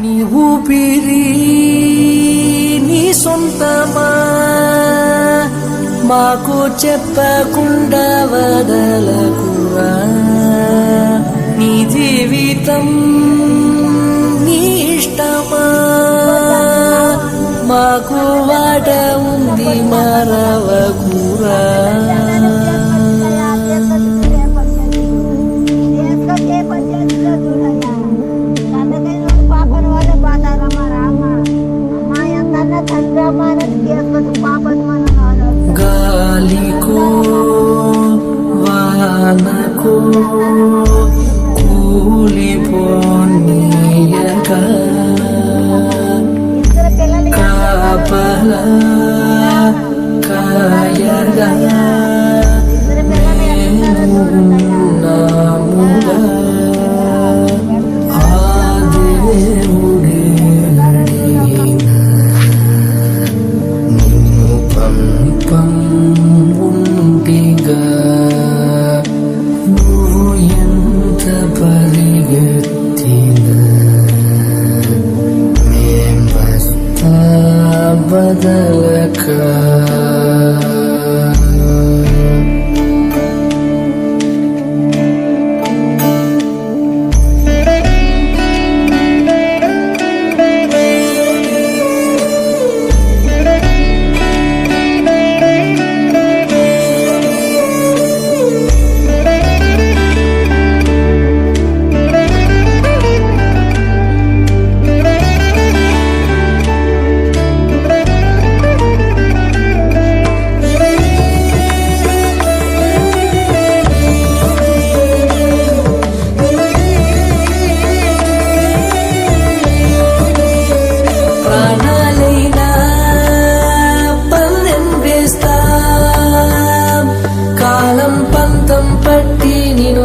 నీ ఊపిరి నీ సొంతమా, మాకు చెప్పకుండా వదలకురా. నీ జీవితం నీ ఇష్టమా, మాకు వాట ఉంది మరవకురా. గాలికో వానకో కూలిపోనీయక కాపలా కాయగా నాముగా ఆ దేవుడే అడిగిన నిన్ను పంపం ఉంటిగా. నువ్వు ఎంత పరిగెత్తినా మేం వస్తా బదలక.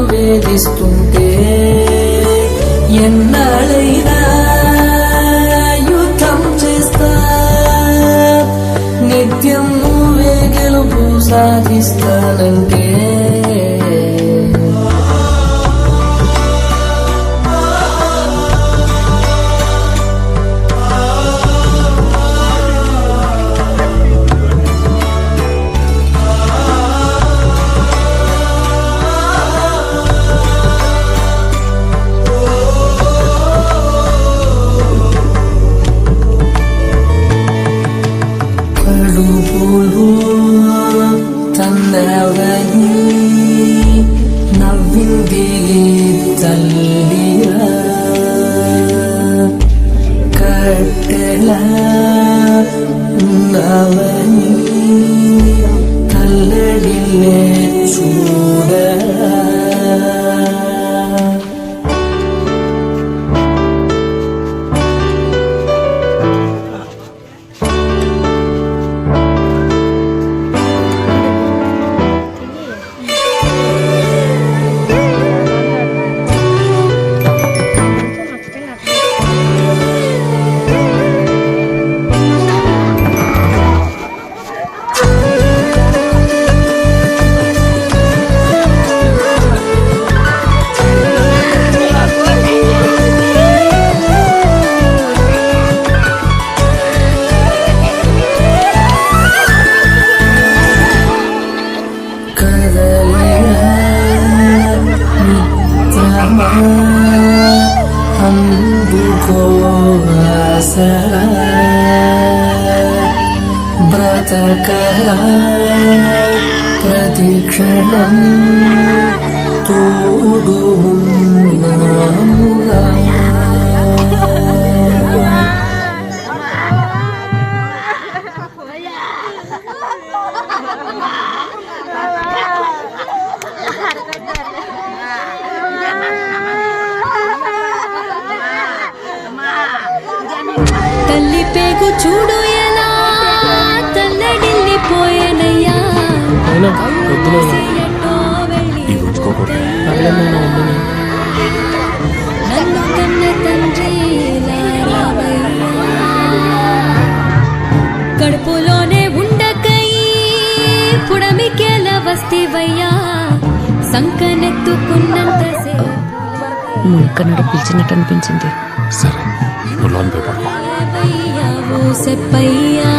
వేధిస్తుంటే ఎన్నాళ్ళైనా యుద్ధం చేస్తా, నిత్యం నువ్వే గెలుపు సాధిస్తానంటే. తన్నవని నవ్వింది తల్లిరా, కట్టెలా ఉన్నవని తల్లడిల్లే చూడరా. అందుకో ఆసరా బ్రతకరా, ప్రతి క్షణం తోడు ఉన్నాముగా. తల్లి పేగు చూడు ఎలా తల్లడిల్లిపోయేనయ్యా. నన్ను కన్న తండ్రి కడుపులోనే ఉండకై పుడమికేలా వస్తేవయ్యా. సంకనెత్తుకున్నంత నువ్వు ఎక్కడ పిలిచినట్టు అనిపించింది. సరే లోన్ పేపర్ రావయ్యా ఓ సెప్పయ్యా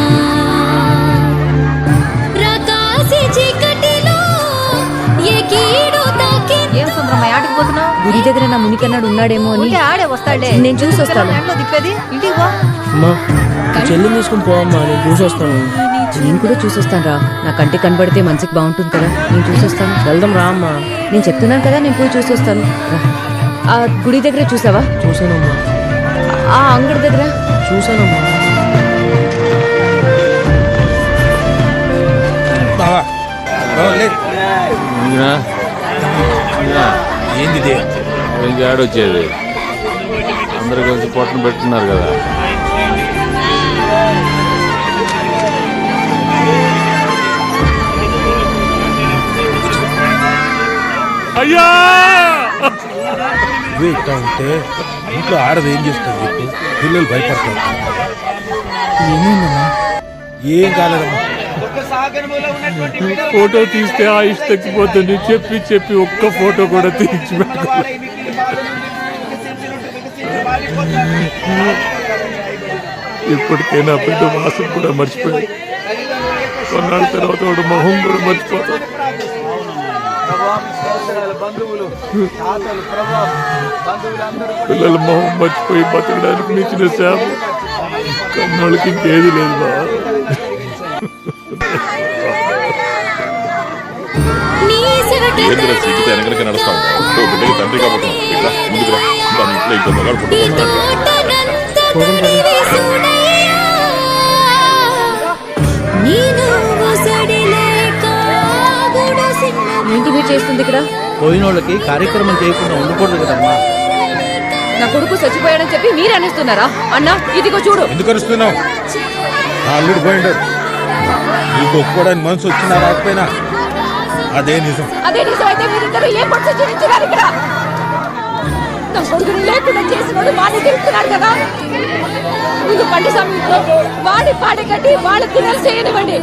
రాకాసి చీకటిలో ఏ కీడు తాకి ఏం సుందరమ్మ ఆడికి పోతున్నావు? గుడి దగ్గర నా మునికన్నాడు ఉన్నాడేమో అని ఉంటే ఆడే వస్తాడులే. నేను చూసి వస్తాను. ఎండలో తిప్పేది ఇంటికి పో. అమ్మా చెల్లిని తీసుకుని పోవమ్మా, నేను చూసొస్తాను. నేను కూడా చూసొస్తాను రా. నా కంటికి కనబడితే మనసుకి బాగుంటుంది కదా, నేను చూసొస్తాను. వెళ్దాం రా అమ్మా. నేను చెప్తున్నాను కదా, నేను పోయి చూసొస్తాను రా. ఆ గుడి దగ్గర చూసావా? చూసానమ్మా. ఆ అంగడి దగ్గర చూసానమ్మా. ఏంది ఆడొచ్చేది అందరు కలిసి పొట్టను పెట్టున్నారు కదా. అయ్యా ఇట్లా ఉంటే ఇంట్లో ఆడది ఏం చేస్తుంది చెప్పు, పిల్లలు భయపడతారు. ఏం కాలేదమ్మా. ఫోటో తీస్తే ఆయుష్ తగ్గిపోతుంది చెప్పి చెప్పి ఒక్క ఫోటో కూడా తీర్చి ఇప్పటికైనా పెద్ద వాసన కూడా మర్చిపోయి కొన్నాళ్ళ తర్వాత వాడు మొహం కూడా మర్చిపోతాడు. పిల్లల మొహం మర్చిపోయి బతకడానికి మించిన సేవ కన్నాళ్ళకి ఇంకేది లేదు బా. ఏంద్ర సిగ్గుతో వెనకనక నడుస్తాం. బిడ్డకి తండ్రి కాబట్టి ఇట్లా ముందుకు రా. ఇంట్లో ఇంకో మగాడు ఏంటి మీరు చేస్తుంది ఇక్కడ? పోయిన వాళ్ళకి కార్యక్రమం చేయకుండా ఉండకూడదు కదమ్మా. నా కొడుకు చచ్చిపోయాడని చెప్పి మీరు అనేస్తున్నారా? అన్నా ఇదిగో చూడు. ఎందుకు అరుస్తున్నావు? నా అల్లుడు పోయిండారు. నీకు ఒప్పుకోవడానికి మనసు వచ్చినా రాకపోయినా అదే నిజం. అదే నిజం అయితే మీరిద్దరు ఏ పట్ల జీవించున్నారు ఇక్కడ? నా కొడుకుని లేకుండా చేసినోడు వాడిని తిరుగుతున్నాడు కదా. ముందు పండి సమయంలో వాడి పాడి కట్టి వాళ్ళ తినాలి చేయనివ్వండి.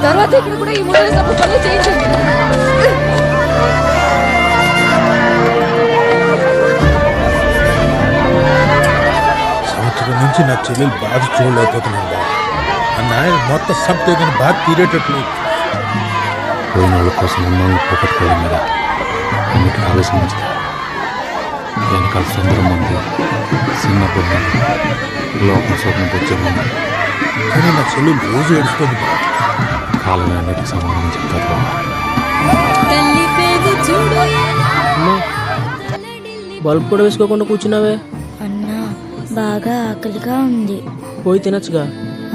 తర్వాత ఇక్కడ కూడా ఈ మూడు సభ పనులు చేయించండి. సంవత్సరం నుంచి నా చెల్లెలు బాధ చూడలేకపోతున్నాను. ఆ నాయన మొత్తం సంపేదని బాధ తీరేటట్లు. పోయిన వాళ్ళ కోసం ఉన్నోళ్ళు పోగొట్టుకోవడం మీద అన్నిటి ఆలోచించి వెనకాల సుందరం ఉంది, చిన్నప్పుడు లోపల స్వప్నం తెచ్చాము. కానీ నా చెల్లెలు రోజు ఏడుస్తుంది. కాలమే అన్నిటికి సమాధానం చెప్తారు. అమ్మా బల్బ్ కూడా వేసుకోకుండా కూర్చున్నావే. అన్నా బాగా ఆకలిగా ఉంది, పోయి తినచ్చుగా.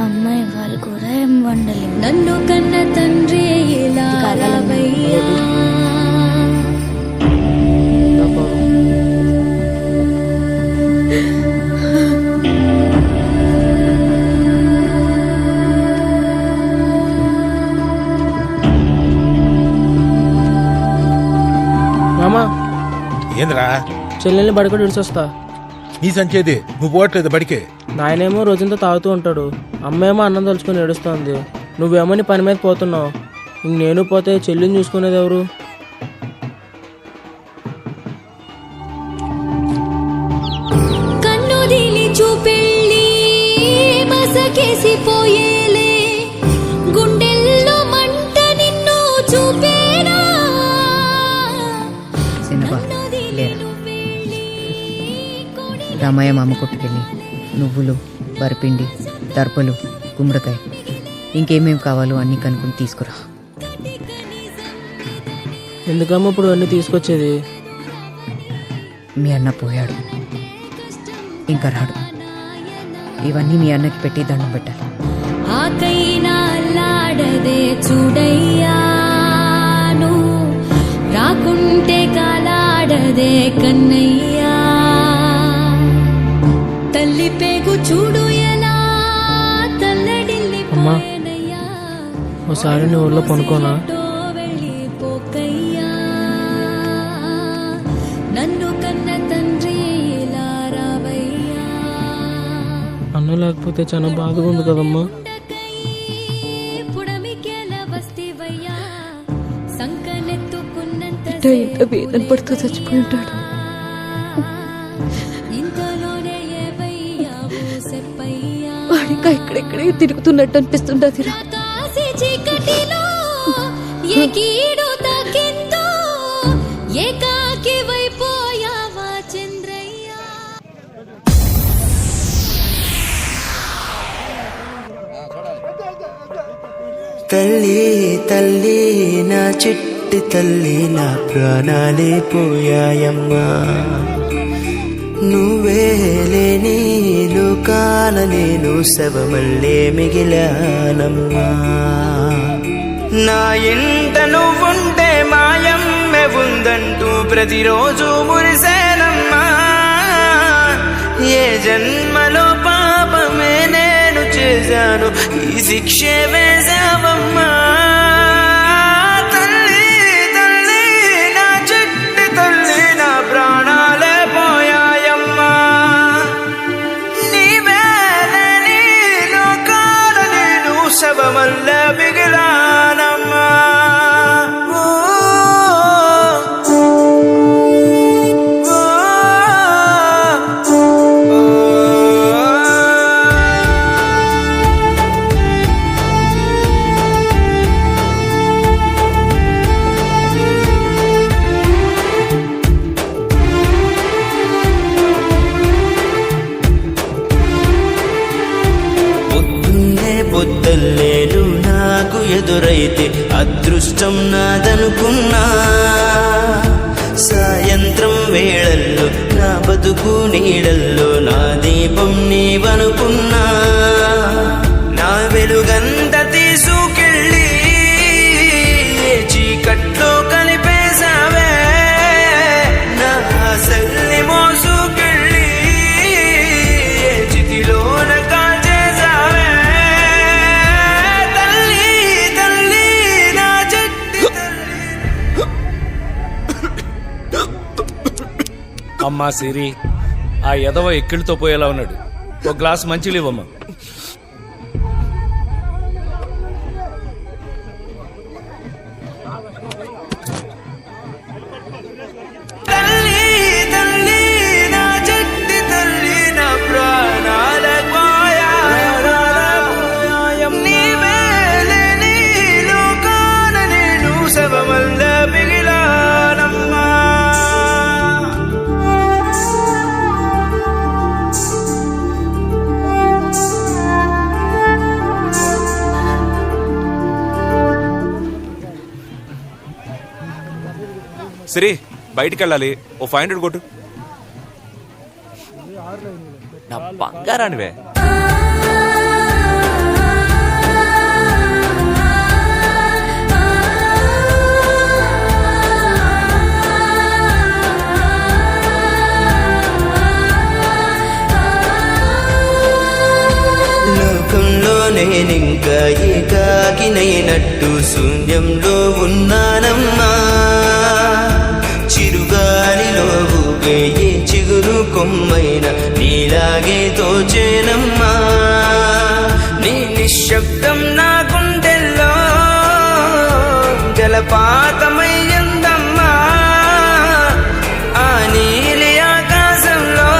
అమ్మాయి వాళ్ళ కూర ఏం వండలేదు. నన్ను కన్న తండ్రి ఇలా రావయ్యా మామా ఏంద్రా చెల్లెల్ని బడి కూడా విడిచొస్తా. నీ సంచేది నువ్వు పోవట్లేదు బడికే. నాయనేమో రోజంతా తాగుతూ ఉంటాడు, అమ్మేమో అన్నం తలుచుకొని ఏడుస్తోంది. నువ్వేమో నీ పని మీద పోతున్నావు. ఇంక నేను పోతే చెల్లిని చూసుకునేది ఎవరు? కన్నుదిలి చూపెళ్ళి మసకేసిపోయేలే గుండెల్లో మంట నిన్ను చూపేనా. రామయ్య మామ కొట్టుకెళ్ళి నువ్వులు, వరిపిండి, దర్పలు, గుమ్మడికాయ, ఇంకేమేమి కావాలో అన్నీ కనుక్కొని తీసుకురా. ఎందుకమ్మా ఇప్పుడు అన్నీ తీసుకొచ్చేది? మీ అన్న పోయాడు, ఇంకా రాడు. ఇవన్నీ మీ అన్నకి పెట్టి దండం పెట్టాలి. ఆకైనా అల్లాడదే చూడయ్యా నువ్వు రాకుంటే కాలాడదే కన్నయ్యా. తల్లి పేగు చూడు ఎలా తల్లడిల్లిపోయేనయ్యా. ఒకసారి నీ ఊళ్ళో పనుకోనా? వెళ్ళిపోకయ్యా నన్ను కన్న తండ్రి ఇలా రావయ్యా. అన్నం లేకపోతే చాలా బాధగా ఉంది కదమ్మా. పుడమికేల వస్తివయ్యా సంకనెత్తుకున్నంత వేదన పడుతూ చచ్చిపోయి ఉంటాడు. ఇంతలో ఇంకా ఇక్కడెక్కడే తిరుగుతున్నట్టు అనిపిస్తుండదిరా. తల్లి తల్లి నా చిట్టి తల్లి నా ప్రాణాలే పోయాయమ్మా, నువ్వే లేని లోకాల నేను శవమల్లే మిగిలానమ్మా. నా ఇంట నువ్వుంటే మాయమ్మె ఉందంటూ ప్రతిరోజు మురిసేనమ్మా. ఏ జన్మలో పాపమే నేను చేశాను, ఈ శిక్షే వేశావమ్మా. తల్లి తల్లి నా చిట్టి తల్లి నా ప్రాణాలే పోయాయమ్మా, నీవే లేని లోకాల నేను శవమల్లే మిగిలానమ్మా. పొద్దుల్లేలు నాకు ఎదురైతే అదృష్టం నాదనుకున్నా, సాయంత్రం వేళల్లో నా బతుకు నీడల్లో నా దీపం నీవనుకున్నా. నా వెలుగంత తీసుకెళ్ళి చీకట్లో కలిపేశావే, నా ఆశల్ని మోసుకెళ్ళి చితిలోన కాల్చేశావే. తల్లి తల్లి నా చెట్టి అమ్మా సిరి, ఆ ఎదవ ఎక్కిళ్ళతో పోయేలా ఉన్నాడు. ఒక గ్లాస్ మంచిలు ఇవ్వమ్మా. తల్లి తల్లి నా చెట్టి తల్లి నా ప్రాణాల పోయాయం, నీవే లేని లోకాన నేను శవమల్లే మిగిలానమ్మా. సిరి బయటికి వెళ్ళాలి, ఓ 500 కొట్టు. నా బంగారానివే. లోకంలో నేనింకా ఏకాకినైనట్టు శూన్యంలో ఉన్నానమ్మా. చిరుగాలిలో ఊగే ఏ చిగురు కొమ్మైన నీలాగే తోచేనమ్మా. నీ నిశ్శబ్దం నా గుండెల్లో జలపాతమయ్యిందమ్మా. ఆ నీలి ఆకాశంలో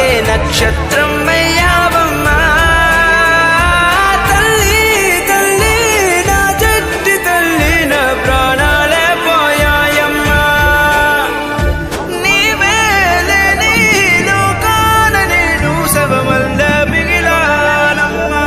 ఏ నక్షత్రం అయ్యావమ్మా. తల్లి తల్లి నా చెట్టి తల్లి నా ప్రాణాలే పోయాయమ్మా, నీవే లేని లోకాన నేను శవమల్లే మిగిలానమ్మా.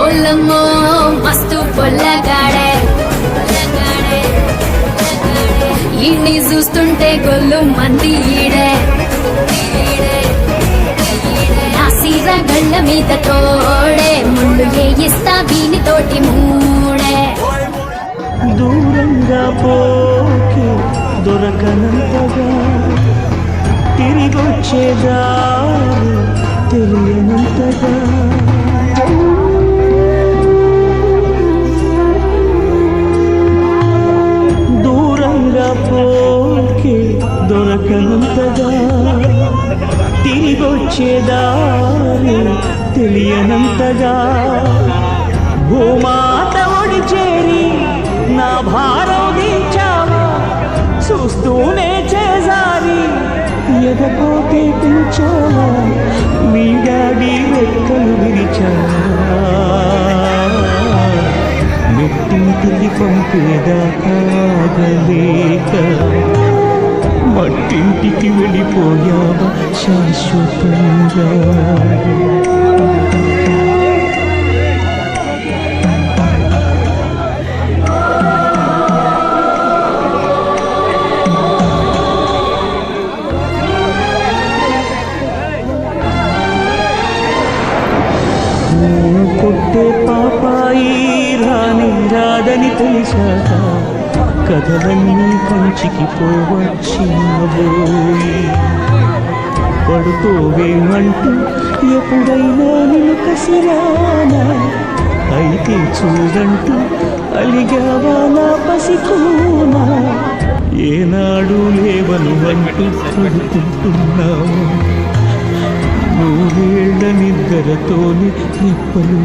ఓలమ్మో మస్తు పొల్లగాడే, ఈడ్ని చూస్తుంటే గొల్లు మంది ఈడే. నా సీర గళ్ళ మీద తోడే, ముళ్ళు ఏయిస్తా వీనితోటి మూడే. దూరంగా పోకి దొరకనంతగా తిరిగొచ్చేదా తెలియనంతగా. దూరంగా పోకి దొరకనంతగా తిరిగొచ్చేదారి తెలియనంతగా. భూమాత చేరి నా భారం దించావా చూస్తూనే చేజారి ఎదపోతే పెంచావా నీ డాడీ రెక్కలు విరిచావా మెట్టింటికి పంపేదాకాగలేక మట్టింటికి వెళ్ళిపోయావా శాశ్వతంగా కొట్టే పాపాయి రాని రాదని తెలిసాక కథలన్నీ కంచికి పోవచ్చినబోయి పడుకోవేమంటూ ఎప్పుడైనా నిన్ను కసిరానా అయితే చూడంటూ అలిగావా నా పసికోనా ఏనాడు లేవను అంటూ పడుకుంటున్నావు నూరేళ్ల నిద్రతోని రెప్పలు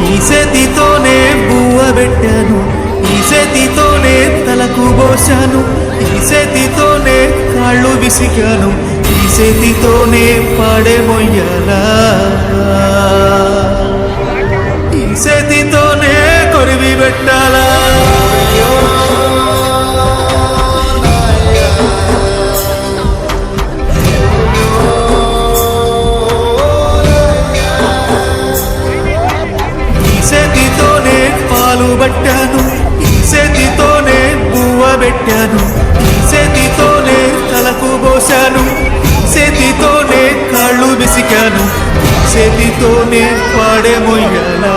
ఈ చేతితోనే బువ్వ పెట్టాను ఈ చేతితోనే తలకు పోశాను ఈ చేతితోనే కాళ్ళు విసికాను ఈ చేతితోనే పాడే మొయ్యాలా ఈ చేతితోనే కొరివి పెట్టాలా పట్టాను ఈ చేతితోనే బువ్వ పెట్టాను ఈ చేతితోనే తలకు పోశాను ఈ చేతితోనే కాళ్ళు విసికాను ఈ చేతితోనే పాడే మొయ్యాలా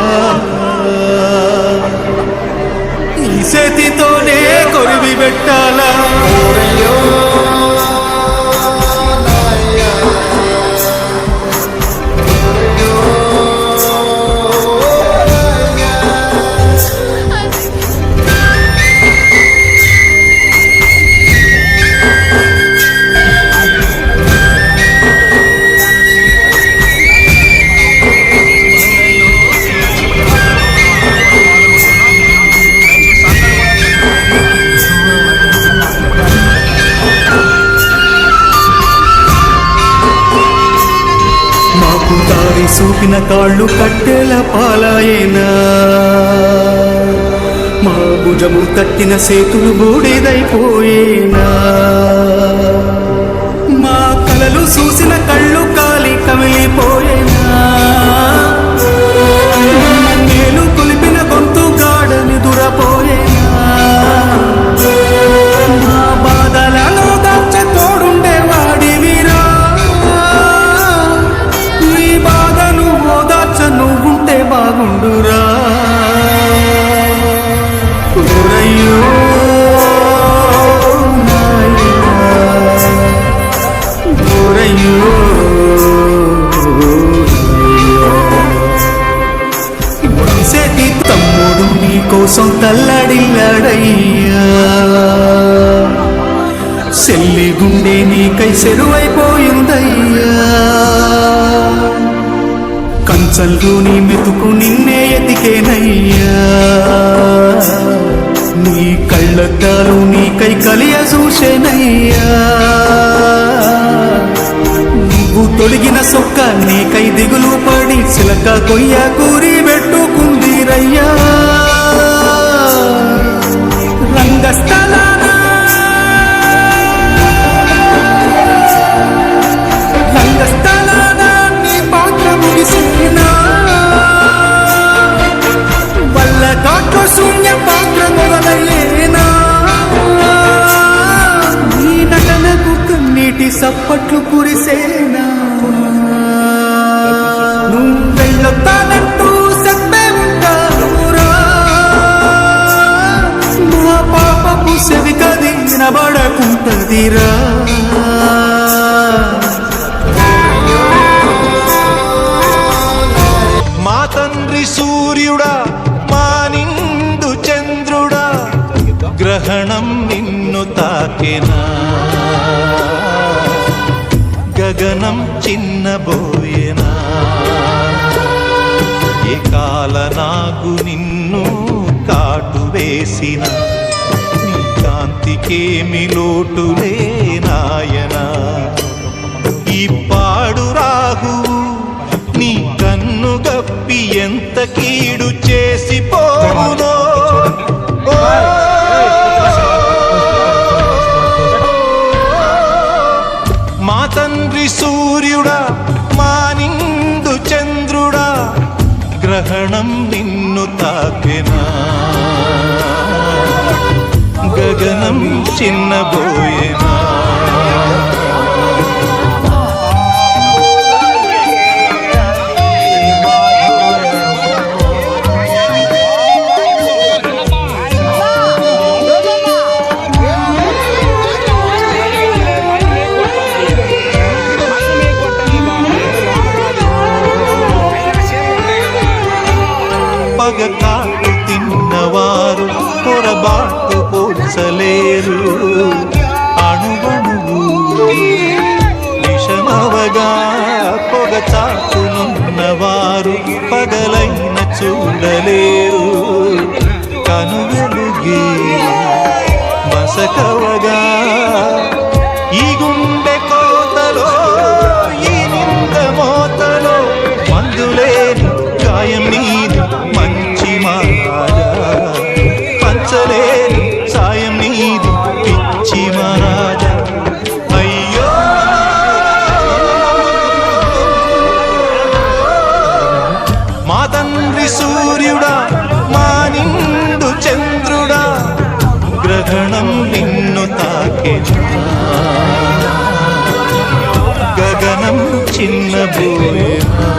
ఈ చేతితోనే కొరివి పెట్టాలా చూపిన కాళ్ళు కట్టెల పాలాయేనా మా భుజము తట్టిన సేతులు బూడిదైపోయేనా మా కలలు చూసిన కళ్ళు కాలి కమిలిపోయేనా నేను కొలిపిన గొంతు గాడని దురపోయేనా మా బాధలలో దాచ తోడుండే వాడివిరా నువ్వుంటే బాగుండురా ఓరయ్యో ఓరయ్యో సేతి తమ్ముడు నీ కోసం తల్లడిల్లాడయ్యా చెల్లి గుండె నీకై సెరువైపోయిందయ్యా కంచంలో నీ మెతుకు నిన్నే ఎతికేనయ్యా నీ కళ్ళద్దాలు నీకై కలియ చూసేనయ్యా నువ్వు తొడిగిన సొక్క నీకై దిగులు పడి చిలక కొయ్య కూరి పెట్టుకుందిరయ్యా రంగస్థలాన నీ పాత్ర ముగిసేనా వల్ల కాట్లో శూన్య పాత్ర మొదలయ్యేనా నీ నటనకు కన్నీటి చప్పట్లు కురిసేనా నువ్వు వెళ్ళొత్తానంటూ చెప్పే ఉంటావురా మా పాపపు సెవి కది వినబడకుంటదిరా మా తండ్రి సూర్యుడా మా నిండు చంద్రుడా గ్రహణం నిన్ను తాకెనా గగనం చిన్నబోయేనా ఏ కాల నాగు నిన్ను కాటు వేసిన నీ కాంతికేమి లోటులే నాయనా ఈ పాడు రాహువు నీ కన్ను గప్పి ఎంత కీడు చేసి పోవునో మా తండ్రి సూర్యుడా మా నిండు చంద్రుడా గ్రహణం నిన్ను తాకెనా గగనం చిన్నబోయేనా పగకాటు తిన్నవారు పొరబాటు పోల్చలేరు అణువణువు విషమవగా పొగ చాటునున్నవారు పగలైన చూడలేరు కనువెలుగే మసకవగా ఈ గుండె కోతలో ఈ నింద మోతలో మందులేని గాయం నీది మంచి మహారాజా పంచలేని సాయం నీది పిచ్చి మహారాజా అయ్యో మా తండ్రి సూర్యుడా మా నిండు చంద్రుడా గ్రహణం నిన్ను తాకెనా గగనం చిన్నబోయేనా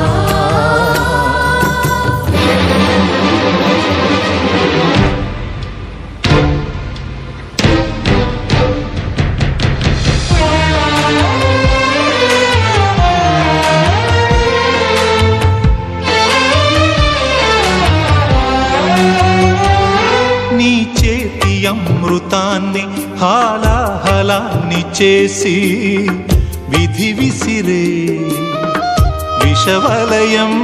నీ చేతి అమృతాన్ని హాలాహలాన్ని చేసి విధి విసిరే విషవలయం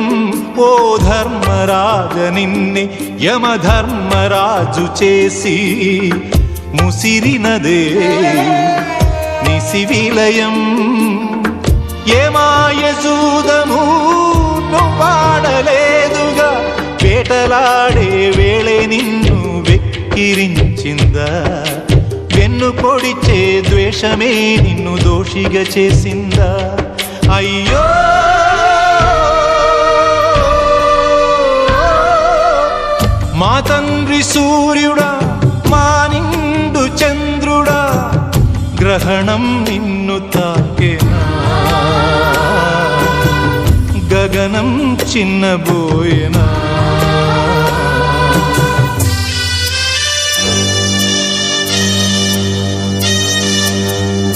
ఓ ధర్మరాజ నిన్నే యమధర్మరాజు చేసి ముసిరినదే నిసివిలయం ఏమాయజూదము నువ్వాడలేదుగా వేటలాడే వేళే నిన్ను వెక్కిరించిందా వెన్ను పొడిచే ద్వేషమే నిన్ను దోషిగా చేసిందా అయ్యో మా తండ్రి సూర్యుడా మా నిండు చంద్రుడా గ్రహణం నిన్ను తాకెనా గగనం చిన్నబోయేనా